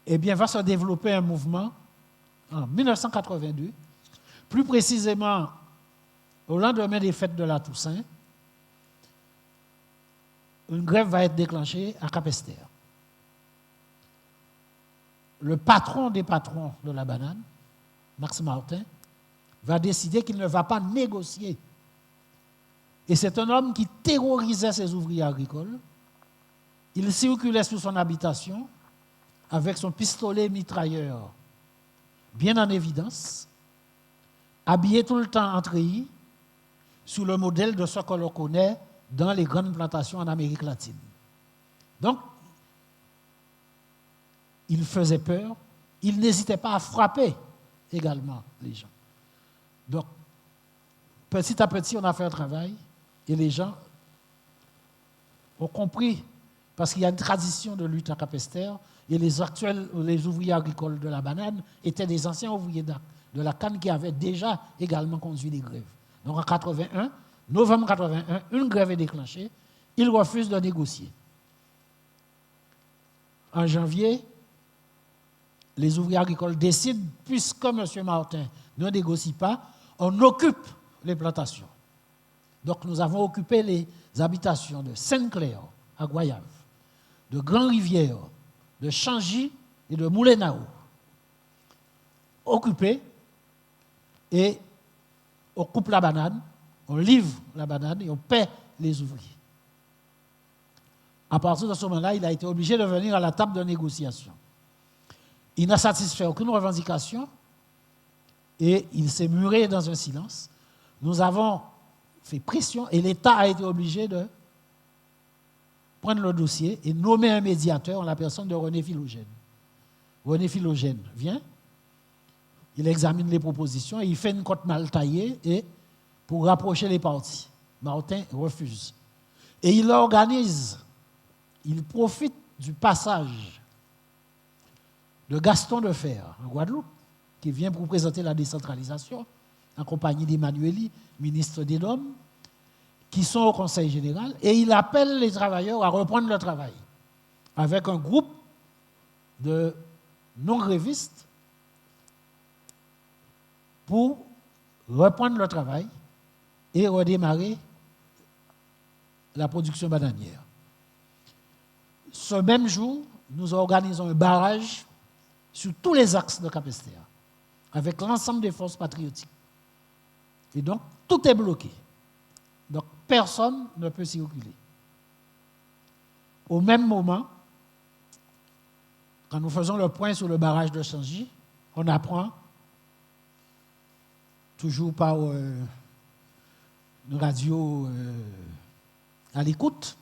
eh bien, va se développer un mouvement en 1982, plus précisément au lendemain des fêtes de la Toussaint. Une grève va être déclenchée à Capesterre. Le patron des patrons de la banane, Max Martin, va décider qu'il ne va pas négocier. Et c'est un homme qui terrorisait ses ouvriers agricoles. Il circulait sous son habitation avec son pistolet mitrailleur bien en évidence, habillé tout le temps en treillis, sous le modèle de ce que l'on connaît dans les grandes plantations en Amérique latine. Donc, il faisait peur, il n'hésitait pas à frapper également les gens. Donc, petit à petit, on a fait un travail et les gens ont compris, parce qu'il y a une tradition de lutte à Capesterre, et les ouvriers agricoles de la banane étaient des anciens ouvriers de la canne qui avaient déjà également conduit des grèves. Donc en 81, novembre 81, une grève est déclenchée, ils refusent de négocier. En janvier, les ouvriers agricoles décident, puisque M. Martin ne négocie pas, on occupe les plantations. Donc nous avons occupé les habitations de Sainte-Claire à Goyave, de Grand-Rivière, de Changy et de Moulenao. Occupés, et on coupe la banane, on livre la banane et on paie les ouvriers. À partir de ce moment-là, il a été obligé de venir à la table de négociation. Il n'a satisfait aucune revendication et il s'est muré dans un silence. Nous avons fait pression et l'État a été obligé de prendre le dossier et nommer un médiateur en la personne de René Philogène. René Philogène vient, il examine les propositions et il fait une cote mal taillée et pour rapprocher les parties. Martin refuse. Et il organise, il profite du passage de Gaston Defer en Guadeloupe, qui vient pour présenter la décentralisation, en compagnie d'Emmanueli, ministre des Domaines, qui sont au Conseil général, et il appelle les travailleurs à reprendre le travail, avec un groupe de non-grévistes pour reprendre le travail et redémarrer la production bananière. Ce même jour, nous organisons un barrage sur tous les axes de Capesterre, avec l'ensemble des forces patriotiques. Et donc, tout est bloqué. Donc, personne ne peut circuler. Au même moment, quand nous faisons le point sur le barrage de Changy, on apprend, toujours par une radio à l'écoute,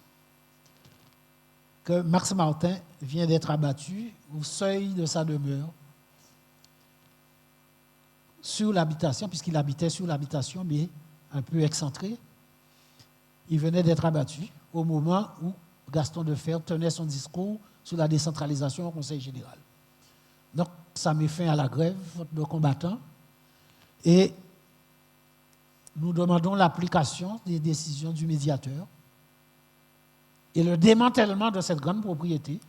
que Max Martin vient d'être abattu au seuil de sa demeure sur l'habitation, puisqu'il habitait sur l'habitation, mais un peu excentré. Il venait d'être abattu au moment où Gaston Defer tenait son discours sur la décentralisation au Conseil général. Donc, ça met fin à la grève de combattants et nous demandons l'application des décisions du médiateur et le démantèlement de cette grande propriété.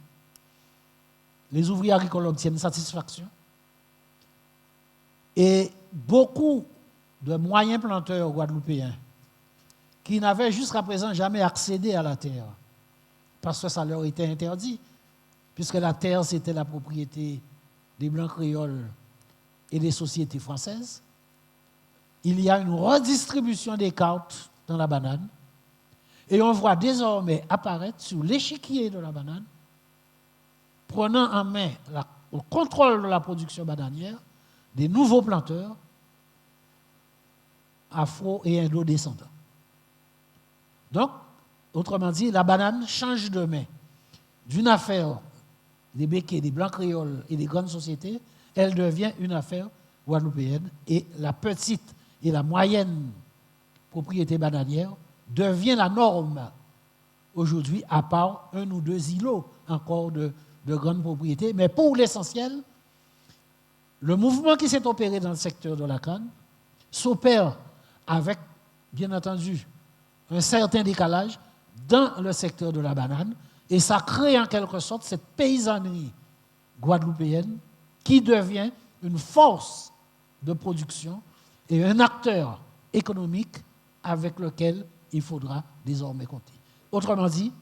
Les ouvriers agricoles obtiennent satisfaction et beaucoup de moyens planteurs guadeloupéens qui n'avaient jusqu'à présent jamais accédé à la terre parce que ça leur était interdit, puisque la terre c'était la propriété des Blancs créoles et des sociétés françaises. Il y a une redistribution des cartes dans la banane et on voit désormais apparaître sur l'échiquier de la banane, prenant en main le contrôle de la production bananière, des nouveaux planteurs afro- et indo-descendants. Donc, autrement dit, la banane change de main. D'une affaire des béquets, des Blancs créoles et des grandes sociétés, elle devient une affaire guadeloupéenne et la petite et la moyenne propriété bananière devient la norme aujourd'hui, à part un ou deux îlots encore de grandes propriétés. Mais pour l'essentiel, le mouvement qui s'est opéré dans le secteur de la canne s'opère avec, bien entendu, un certain décalage dans le secteur de la banane et ça crée en quelque sorte cette paysannerie guadeloupéenne qui devient une force de production et un acteur économique avec lequel il faudra désormais compter. Autrement dit,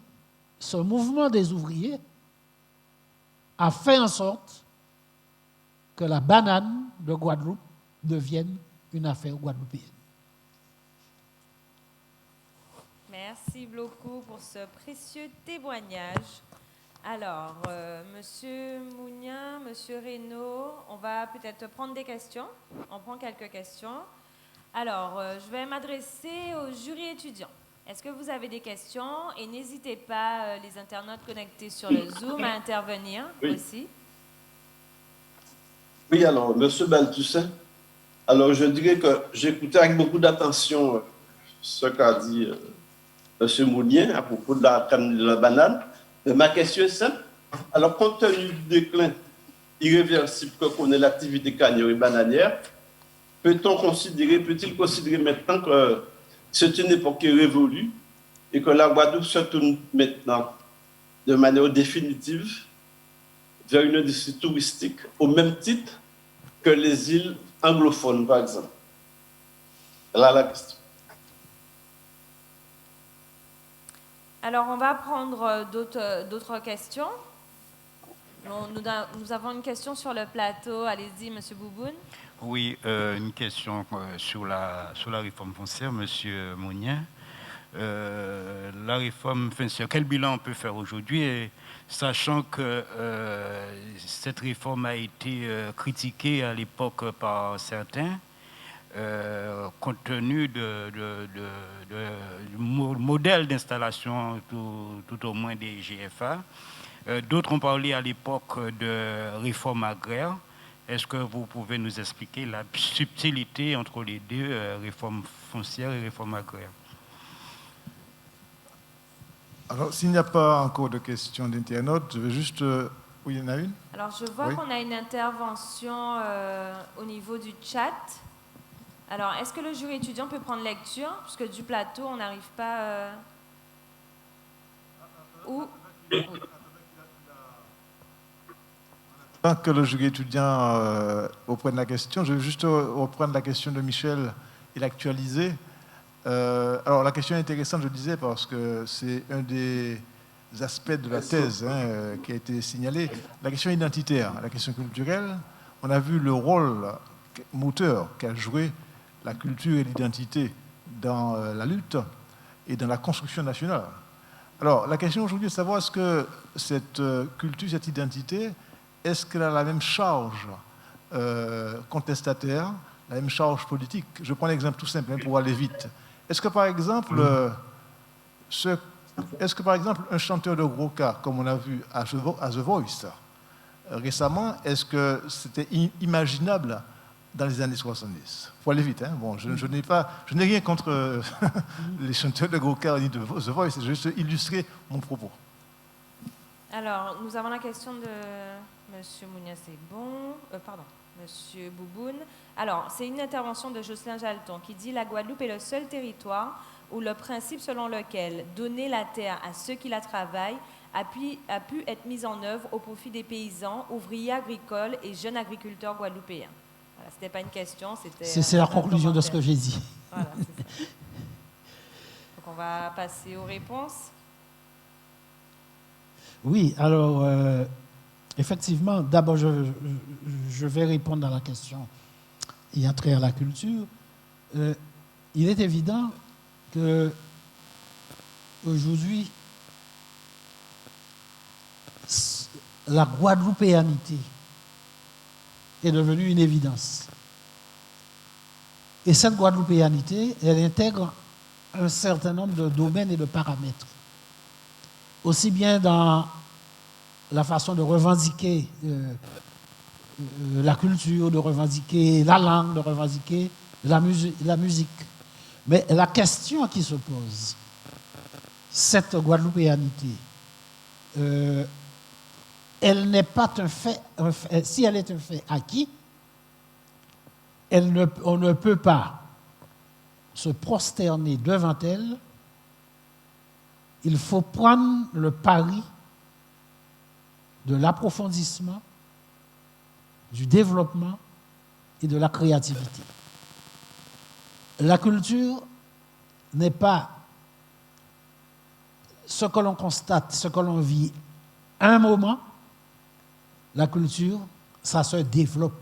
ce mouvement des ouvriers a fait en sorte que la banane de Guadeloupe devienne une affaire guadeloupéenne. Merci beaucoup pour ce précieux témoignage. Alors, Monsieur Mounien, Monsieur Reynaud, on va peut-être prendre des questions. On prend quelques questions. Alors, je vais m'adresser au jury étudiant. Est-ce que vous avez des questions? Et n'hésitez pas, les internautes connectés sur le Zoom, à intervenir aussi. Oui, alors, Monsieur Balthussin, alors je dirais que j'écoutais avec beaucoup d'attention ce qu'a dit Monsieur Mounien à propos de la canne de la banane. Mais ma question est simple. Alors, compte tenu du déclin irréversible que connaît l'activité cannière et bananière, peut-il considérer maintenant que c'est une époque qui est révolue et que la Guadeloupe se tourne maintenant de manière définitive vers une industrie touristique au même titre que les îles anglophones, par exemple? Là, la question. Alors, on va prendre d'autres questions. Nous avons une question sur le plateau. Allez-y, Monsieur Bouboune. Oui, une question sur la réforme foncière, Monsieur Mounien. La réforme foncière, quel bilan on peut faire aujourd'hui, sachant que cette réforme a été critiquée à l'époque par certains, compte tenu du modèle d'installation tout au moins des GFA. D'autres ont parlé à l'époque de réforme agraire. Est-ce que vous pouvez nous expliquer la subtilité entre les deux, réforme foncière et réforme agraire? Alors, s'il n'y a pas encore de questions d'internautes, je vais juste... Oui, il y en a une? Alors, je vois qu'on a une intervention au niveau du chat. Alors, est-ce que le jury étudiant peut prendre lecture? Puisque du plateau, on n'arrive pas... Tant que le jury étudiant reprenne la question, je vais juste reprendre la question de Michel et l'actualiser. Alors, la question est intéressante, je disais, parce que c'est un des aspects de la thèse qui a été signalé. La question identitaire, la question culturelle, on a vu le rôle moteur qu'a joué la culture et l'identité dans la lutte et dans la construction nationale. Alors, la question aujourd'hui est de savoir est-ce que cette culture, cette identité, est-ce qu'elle a la même charge contestataire, la même charge politique? Je prends l'exemple tout simple pour aller vite. Est-ce que par exemple, un chanteur de gros cas, comme on a vu à The Voice récemment, est-ce que c'était imaginable dans les années 70? Il faut aller vite. Bon, je n'ai rien contre les chanteurs de gros cas ni de The Voice, je vais juste illustrer mon propos. Alors, nous avons la question de Monsieur Mounien, c'est bon. Pardon, Monsieur Bouboune. Alors, c'est une intervention de Jocelyn Jalton qui dit « La Guadeloupe est le seul territoire où le principe selon lequel donner la terre à ceux qui la travaillent a pu être mis en œuvre au profit des paysans, ouvriers agricoles et jeunes agriculteurs guadeloupéens. » Voilà, ce n'était pas une question, c'était... C'est la conclusion de ce que j'ai dit. Voilà, c'est ça. Donc, on va passer aux réponses. Oui, alors, effectivement, d'abord, je vais répondre à la question ayant trait à la culture. Il est évident que aujourd'hui, la guadeloupéanité est devenue une évidence. Et cette guadeloupéanité, elle intègre un certain nombre de domaines et de paramètres. Aussi bien dans la façon de revendiquer la culture, de revendiquer la langue, de revendiquer la musique. Mais la question qui se pose, cette guadeloupéanité, elle n'est pas un fait, si elle est un fait acquis, on ne peut pas se prosterner devant elle. Il faut prendre le pari de l'approfondissement du développement et de la créativité. La culture n'est pas ce que l'on constate, ce que l'on vit un moment. La culture, ça se développe.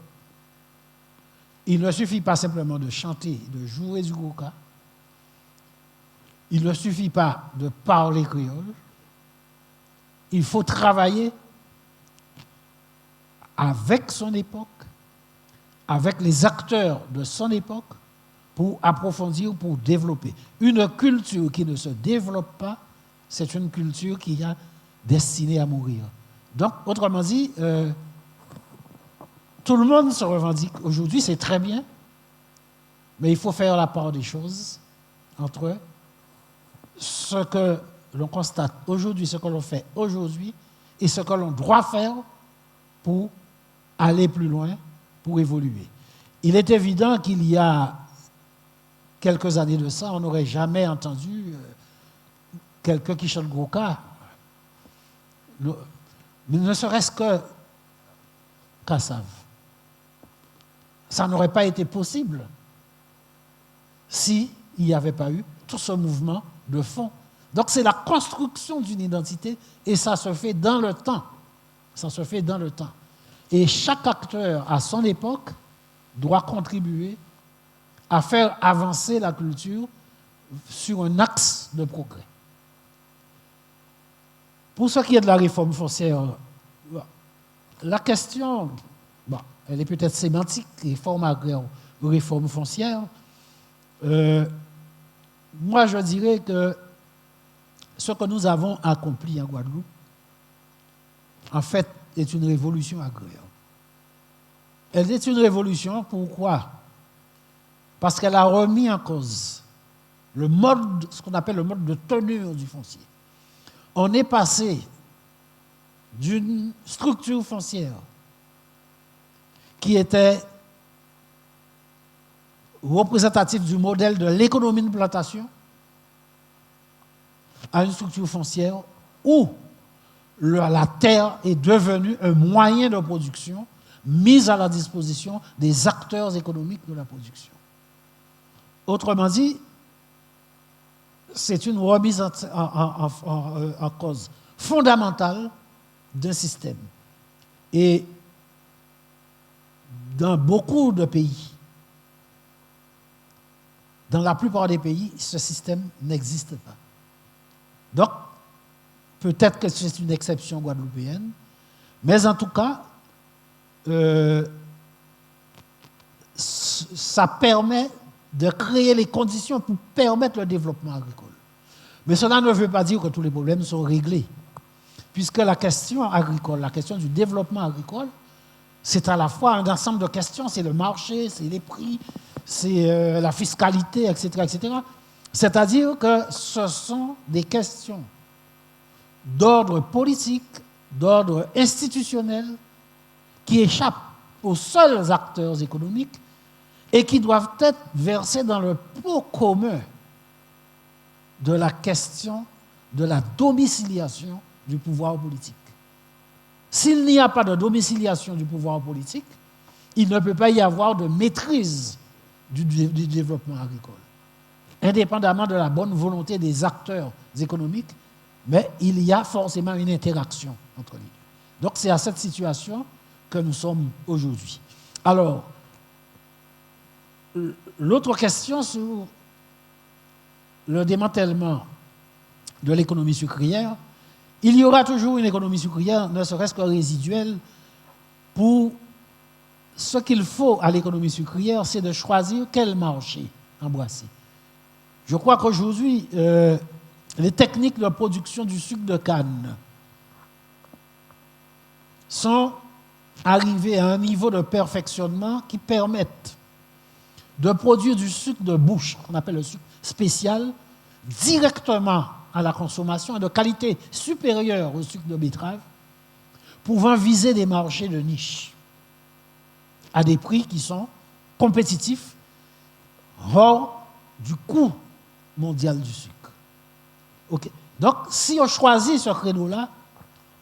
Il ne suffit pas simplement de chanter, de jouer du goka. Il ne suffit pas de parler créole. Il faut travailler avec son époque, avec les acteurs de son époque, pour approfondir, pour développer. Une culture qui ne se développe pas, c'est une culture qui est destinée à mourir. Donc, autrement dit, tout le monde se revendique. Aujourd'hui, c'est très bien, mais il faut faire la part des choses entre ce que l'on constate aujourd'hui, ce que l'on fait aujourd'hui, et ce que l'on doit faire pour aller plus loin, pour évoluer. Il est évident qu'il y a quelques années de ça, on n'aurait jamais entendu quelqu'un qui chante goka. Mais ne serait-ce que Kassav. Ça n'aurait pas été possible s'il n'y avait pas eu tout ce mouvement de fond. Donc c'est la construction d'une identité et ça se fait dans le temps. Ça se fait dans le temps. Et chaque acteur, à son époque, doit contribuer à faire avancer la culture sur un axe de progrès. Pour ce qui est de la réforme foncière, la question, elle est peut-être sémantique, réforme agraire ou réforme foncière. Moi, je dirais que ce que nous avons accompli en Guadeloupe, en fait, est une révolution agraire. Elle est une révolution, pourquoi? Parce qu'elle a remis en cause le mode, ce qu'on appelle le mode de tenure du foncier. On est passé d'une structure foncière qui était représentative du modèle de l'économie de plantation à une structure foncière où la terre est devenue un moyen de production mis à la disposition des acteurs économiques de la production. Autrement dit, c'est une remise en cause fondamentale d'un système. Et dans beaucoup de pays, dans la plupart des pays, ce système n'existe pas. Donc, peut-être que c'est une exception guadeloupéenne, mais en tout cas, ça permet de créer les conditions pour permettre le développement agricole. Mais cela ne veut pas dire que tous les problèmes sont réglés, puisque la question agricole, la question du développement agricole, c'est à la fois un ensemble de questions, c'est le marché, c'est les prix, c'est la fiscalité, etc., etc. C'est-à-dire que ce sont des questions d'ordre politique, d'ordre institutionnel, qui échappent aux seuls acteurs économiques et qui doivent être versés dans le pot commun de la question de la domiciliation du pouvoir politique. S'il n'y a pas de domiciliation du pouvoir politique, il ne peut pas y avoir de maîtrise du développement agricole, indépendamment de la bonne volonté des acteurs économiques, mais il y a forcément une interaction entre les deux. Donc c'est à cette situation que nous sommes aujourd'hui. Alors, l'autre question sur le démantèlement de l'économie sucrière, il y aura toujours une économie sucrière, ne serait-ce que résiduelle, pour ce qu'il faut à l'économie sucrière, c'est de choisir quel marché embrasser. Je crois qu'aujourd'hui, les techniques de production du sucre de canne sont arrivées à un niveau de perfectionnement qui permettent de produire du sucre de bouche, qu'on appelle le sucre spécial, directement à la consommation et de qualité supérieure au sucre de betterave, pouvant viser des marchés de niche à des prix qui sont compétitifs hors du coût mondial du sucre. Okay. Donc, si on choisit ce créneau-là,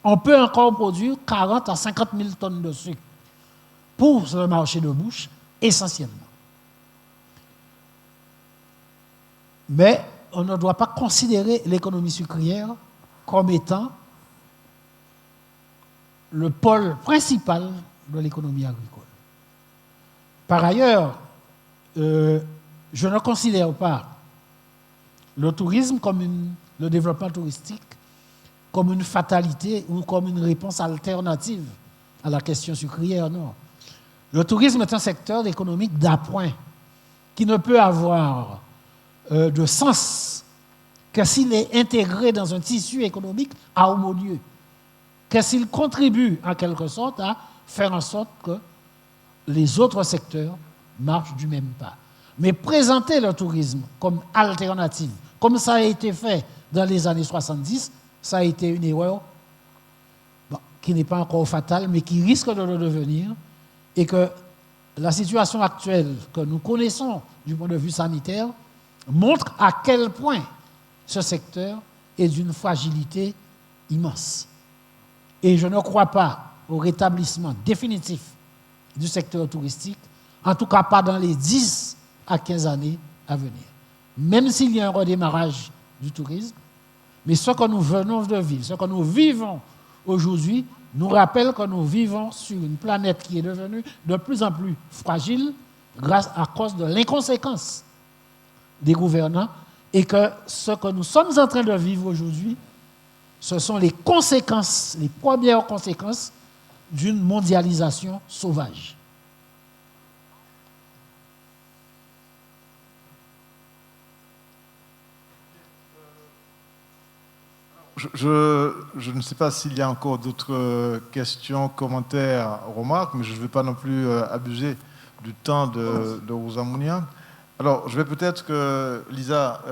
on peut encore produire 40 à 50 000 tonnes de sucre pour le marché de bouche, essentiellement. Mais on ne doit pas considérer l'économie sucrière comme étant le pôle principal de l'économie agricole. Par ailleurs, je ne considère pas le tourisme comme le développement touristique comme une fatalité ou comme une réponse alternative à la question sucrière, non. Le tourisme est un secteur économique d'appoint qui ne peut avoir de sens que s'il est intégré dans un tissu économique harmonieux, que s'il contribue en quelque sorte à faire en sorte que les autres secteurs marchent du même pas. Mais présenter le tourisme comme alternative, comme ça a été fait dans les années 70, ça a été une erreur qui n'est pas encore fatale, mais qui risque de le devenir, et que la situation actuelle que nous connaissons du point de vue sanitaire montre à quel point ce secteur est d'une fragilité immense. Et je ne crois pas au rétablissement définitif du secteur touristique, en tout cas pas dans les 10 à 15 années à venir. Même s'il y a un redémarrage du tourisme, mais ce que nous venons de vivre, ce que nous vivons aujourd'hui, nous rappelle que nous vivons sur une planète qui est devenue de plus en plus fragile à cause de l'inconséquence des gouvernants, et que ce que nous sommes en train de vivre aujourd'hui, ce sont les conséquences, les premières conséquences d'une mondialisation sauvage. Je ne sais pas s'il y a encore d'autres questions, commentaires, remarques, mais je ne veux pas non plus abuser du temps de Rosa Mounia. Alors, je vais peut-être, Lisa,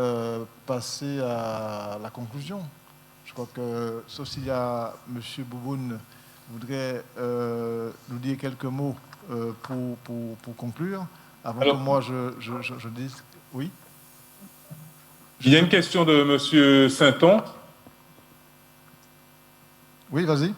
passer à la conclusion. Je crois que, sauf s'il y a M. Bouboun voudrait nous dire quelques mots pour conclure, avant que moi je dise... Oui. Il y a une question de M. Sainton. Oui, vas-y.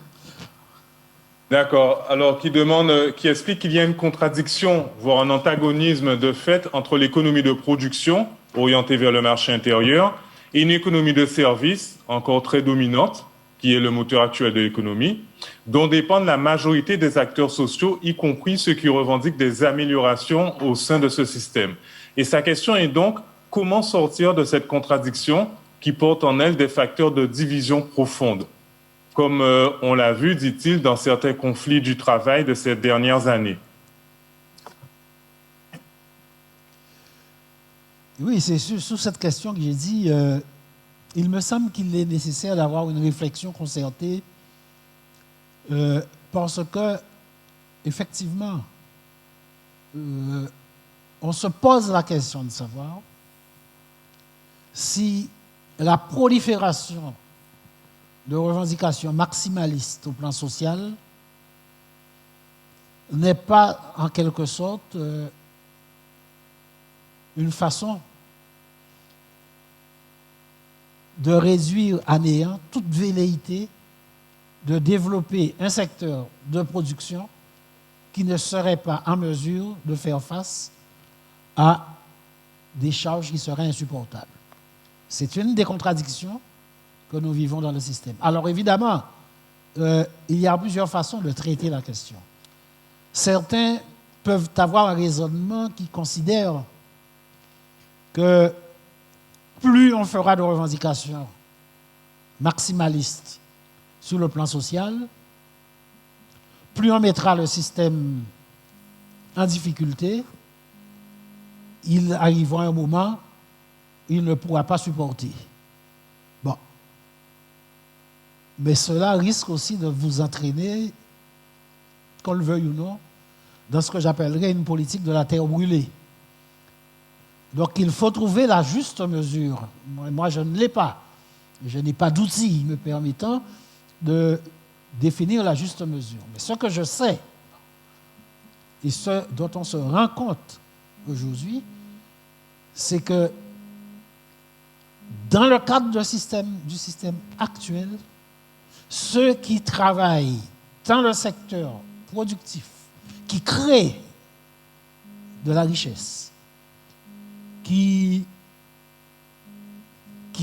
D'accord. Alors, qui explique qu'il y a une contradiction, voire un antagonisme de fait entre l'économie de production, orientée vers le marché intérieur, et une économie de services, encore très dominante, qui est le moteur actuel de l'économie, dont dépendent la majorité des acteurs sociaux, y compris ceux qui revendiquent des améliorations au sein de ce système. Et sa question est donc, comment sortir de cette contradiction qui porte en elle des facteurs de division profonde, comme on l'a vu, dit-il, dans certains conflits du travail de ces dernières années? Oui, c'est sur cette question que j'ai dit, il me semble qu'il est nécessaire d'avoir une réflexion concertée parce que, effectivement, on se pose la question de savoir si la prolifération de revendications maximalistes au plan social n'est pas en quelque sorte une façon de réduire à néant toute velléité de développer un secteur de production qui ne serait pas en mesure de faire face à des charges qui seraient insupportables. C'est une des contradictions que nous vivons dans le système. Alors évidemment, il y a plusieurs façons de traiter la question. Certains peuvent avoir un raisonnement qui considère que plus on fera de revendications maximalistes sur le plan social, plus on mettra le système en difficulté, il arrivera un moment où il ne pourra pas supporter. Bon. Mais cela risque aussi de vous entraîner, qu'on le veuille ou non, dans ce que j'appellerais une politique de la terre brûlée. Donc il faut trouver la juste mesure. Moi, je ne l'ai pas. Je n'ai pas d'outils me permettant de définir la juste mesure. Mais ce que je sais, et ce dont on se rend compte aujourd'hui, c'est que dans le cadre du système actuel, ceux qui travaillent dans le secteur productif, qui créent de la richesse, qui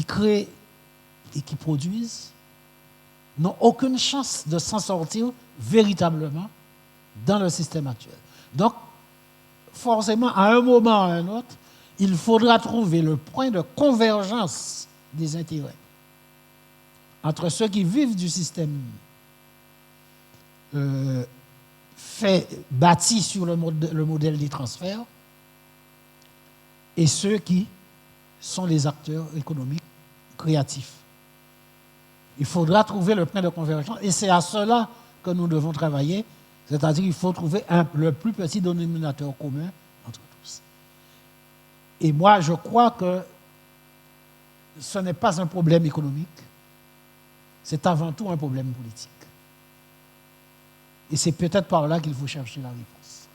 créent et qui produisent, n'ont aucune chance de s'en sortir véritablement dans le système actuel. Donc, forcément, à un moment ou à un autre, il faudra trouver le point de convergence des intérêts entre ceux qui vivent du système bâti sur le modèle des transferts et ceux qui sont les acteurs économiques créatifs. Il faudra trouver le point de convergence et c'est à cela que nous devons travailler, c'est-à-dire qu'il faut trouver le plus petit dénominateur commun entre tous. Et moi, je crois que ce n'est pas un problème économique, c'est avant tout un problème politique. Et c'est peut-être par là qu'il faut chercher la réponse.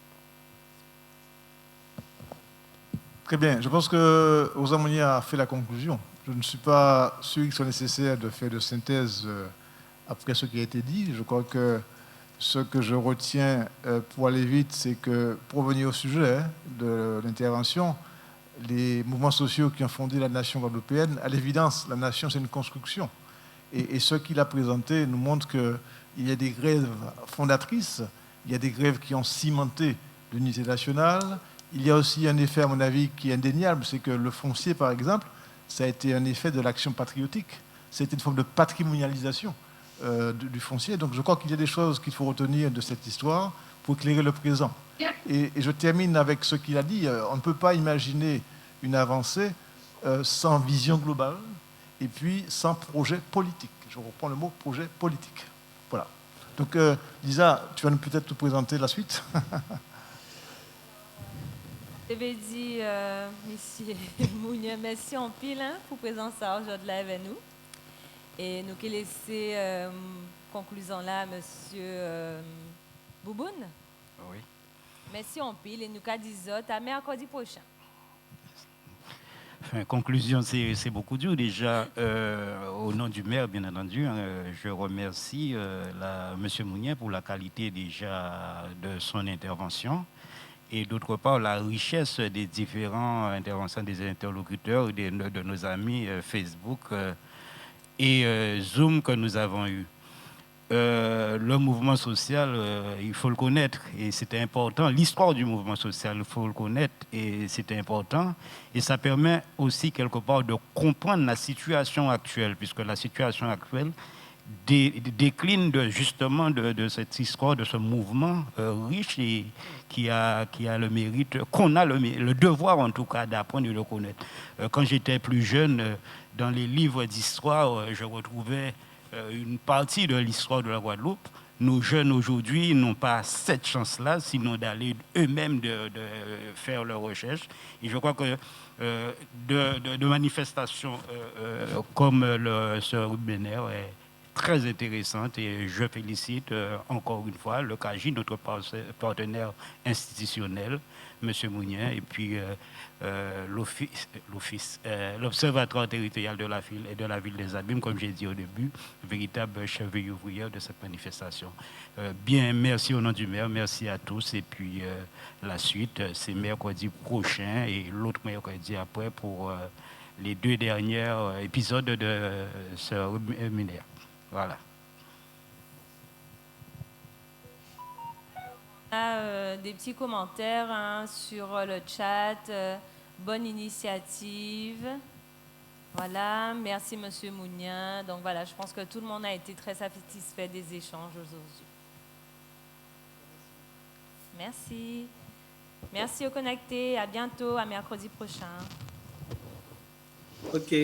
Très bien. Je pense que Rosa Mounier a fait la conclusion. Je ne suis pas sûr qu'il soit nécessaire de faire de synthèse après ce qui a été dit. Je crois que ce que je retiens pour aller vite, c'est que, pour revenir au sujet de l'intervention, les mouvements sociaux qui ont fondé la nation guadeloupéenne, à l'évidence, la nation, c'est une construction. Et ce qu'il a présenté nous montre qu'il y a des grèves fondatrices, il y a des grèves qui ont cimenté l'unité nationale. Il y a aussi un effet, à mon avis, qui est indéniable, c'est que le foncier, par exemple, ça a été un effet de l'action patriotique. C'était une forme de patrimonialisation du foncier. Donc je crois qu'il y a des choses qu'il faut retenir de cette histoire pour éclairer le présent. Et je termine avec ce qu'il a dit. On ne peut pas imaginer une avancée sans vision globale et puis sans projet politique. Je reprends le mot projet politique. Voilà. Donc Lisa, tu vas peut-être te présenter la suite. Je vais dire, monsieur Mounier, merci en pile pour présence aujourd'hui avec nous. Et nous qui laisser conclusion là, monsieur Bouboun. Oui. Merci en pile et nous qu'à 10 autres à mercredi prochain. Enfin, conclusion, c'est beaucoup dur. Déjà, au nom du maire, bien entendu, je remercie monsieur Mounier pour la qualité déjà de son intervention. Et d'autre part, la richesse des différentes interventions des interlocuteurs, de nos amis Facebook et Zoom que nous avons eu. Le mouvement social, il faut le connaître et c'était important. L'histoire du mouvement social, il faut le connaître et c'était important. Et ça permet aussi quelque part de comprendre la situation actuelle, puisque la situation actuelle décline justement de cette histoire, de ce mouvement riche et qui a le mérite, qu'on a le devoir en tout cas d'apprendre et de le connaître. Quand j'étais plus jeune, dans les livres d'histoire, je retrouvais une partie de l'histoire de la Guadeloupe. Nos jeunes aujourd'hui n'ont pas cette chance-là, sinon d'aller eux-mêmes de faire leurs recherches. Et je crois que de manifestations comme ce webinaire est très intéressante et je félicite encore une fois le CAGI, notre partenaire institutionnel, M. Mounier, et puis l'Observatoire territorial de la ville des Abîmes, comme j'ai dit au début, véritable cheville ouvrière de cette manifestation. Bien, merci au nom du maire, merci à tous, et puis la suite, c'est mercredi prochain et l'autre mercredi après pour les 2 derniers épisodes de ce webinaire. Voilà. On a des petits commentaires sur le chat. Bonne initiative. Voilà, merci Monsieur Mounien. Donc voilà, je pense que tout le monde a été très satisfait des échanges aujourd'hui. Merci. Merci aux connectés. À bientôt, à mercredi prochain. OK.